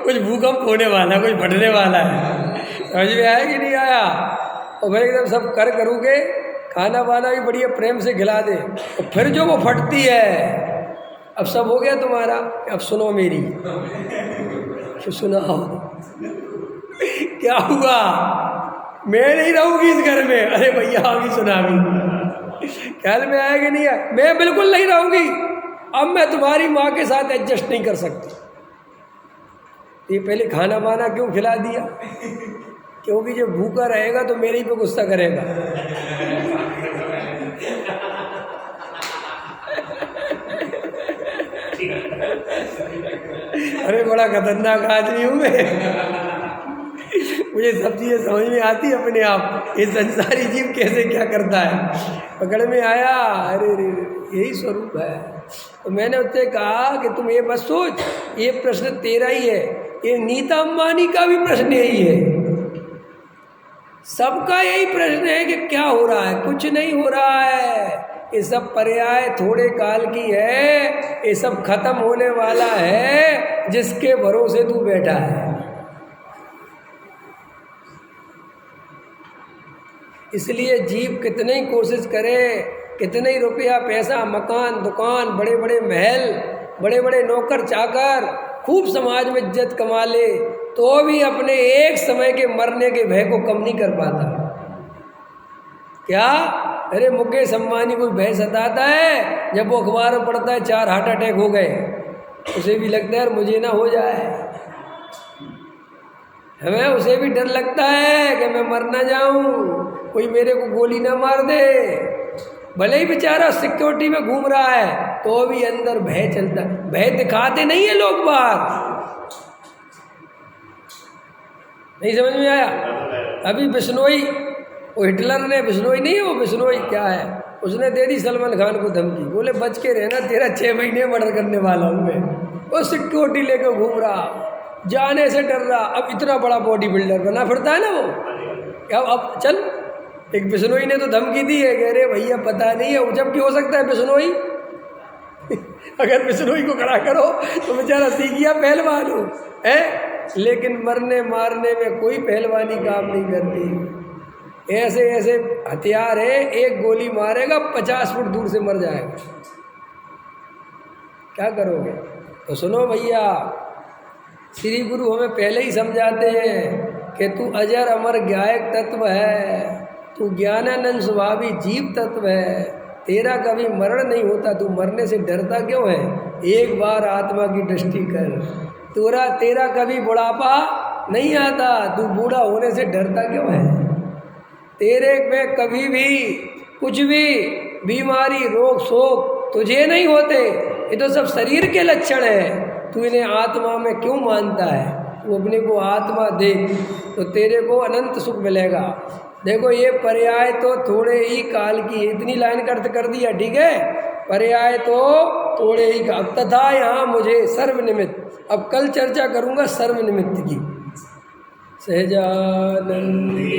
कुछ भूकंप होने वाला, कुछ फटने वाला है। समझ में आया कि नहीं आया? और फिर एकदम सब करूँ के खाना वाना भी बढ़िया प्रेम से खिला दे, तो फिर जो वो फटती है, अब सब हो गया तुम्हारा, अब सुनो मेरी, सुनाओ क्या हुआ, मैं नहीं रहूंगी इस घर में। अरे भैया होगी सुना भी, ख्याल में आया कि नहीं है? मैं बिल्कुल नहीं रहूंगी, अब मैं तुम्हारी माँ के साथ एडजस्ट नहीं कर सकती। ये पहले खाना वाना क्यों खिला दिया? क्योंकि जब भूखा रहेगा तो मेरे ही पे गुस्सा करेगा। अरे बड़ा खतरनाक आदमी हूँ मैं, मुझे सब चीज़ें समझ में आती है अपने आप, ये संसारी जीव कैसे क्या करता है, पकड़ में आया। अरे यही स्वरूप है। तो मैंने उससे कहा कि तुम ये मत सोच, ये प्रश्न तेरा ही है, ये नीता अंबानी का भी प्रश्न यही है, सबका यही प्रश्न है कि क्या हो रहा है। कुछ नहीं हो रहा है, ये सब पर्याय थोड़े काल की है, ये सब खत्म होने वाला है, जिसके भरोसे तू बैठा है। इसलिए जीव कितने ही कोशिश करे, कितने ही रुपया पैसा, मकान दुकान, बड़े बड़े महल, बड़े बड़े नौकर चाकर, खूब समाज में इज्जत कमा ले, तो भी अपने एक समय के मरने के भय को कम नहीं कर पाता। क्या? अरे मुकेश अंबानी को भय सताता है, जब वो अखबार में पढ़ता है 4 हार्ट अटैक हो गए, उसे भी लगता है यार मुझे ना हो जाए। हमें उसे भी डर लगता है कि मैं मर ना जाऊं, कोई मेरे को गोली ना मार दे। भले ही बेचारा सिक्योरिटी में घूम रहा है, तो भी अंदर भय चलता। भय दिखाते नहीं है लोग बाहर। नहीं समझ में आया? अभी बिश्नोई, वो हिटलर ने, बिश्नोई नहीं है वो, बिश्नोई क्या है, उसने दे दी सलमान खान को धमकी, बोले बच के रहना, तेरा 6 महीने मर्डर करने वाला हूँ मैं। वो सिक्योरिटी लेकर घूम रहा, जाने से डर रहा। अब इतना बड़ा बॉडी बिल्डर बना फिरता है ना वो, क्या अब चल। एक बिश्नोई ने तो धमकी दी है कि अरे भैया पता नहीं है, जब भी हो सकता है बिश्नोई अगर बिश्नोई को खड़ा करो तो बेचारा सीख गया पहलवान हो है, लेकिन मरने मारने में कोई पहलवानी काम नहीं करती। ऐसे ऐसे हथियार है, एक गोली मारेगा 50 फुट दूर से मर जाएगा। क्या करोगे? तो सुनो भैया, श्री गुरु हमें पहले ही समझाते हैं कि तू अजर अमर ज्ञायक तत्व है, तू ज्ञानानंद स्वभावी जीव तत्व है, तेरा कभी मरण नहीं होता। तू मरने से डरता क्यों है? एक बार आत्मा की दृष्टि कर, तेरा कभी बुढ़ापा नहीं आता, तू बूढ़ा होने से डरता क्यों है? तेरे में कभी भी कुछ भी बीमारी रोग शोक तुझे नहीं होते, ये तो सब शरीर के लक्षण है। तू इन्हें आत्मा में क्यों मानता है? तू अपने को आत्मा देख तो तेरे को अनंत सुख मिलेगा। देखो ये पर्याय तो थोड़े ही काल की, इतनी लाइन कर दिया, ठीक है? पर्याय तो थोड़े ही का, तथा यहाँ मुझे सर्वनिमित्त। अब कल चर्चा करूँगा सर्वनिमित्त की। सहजानंदी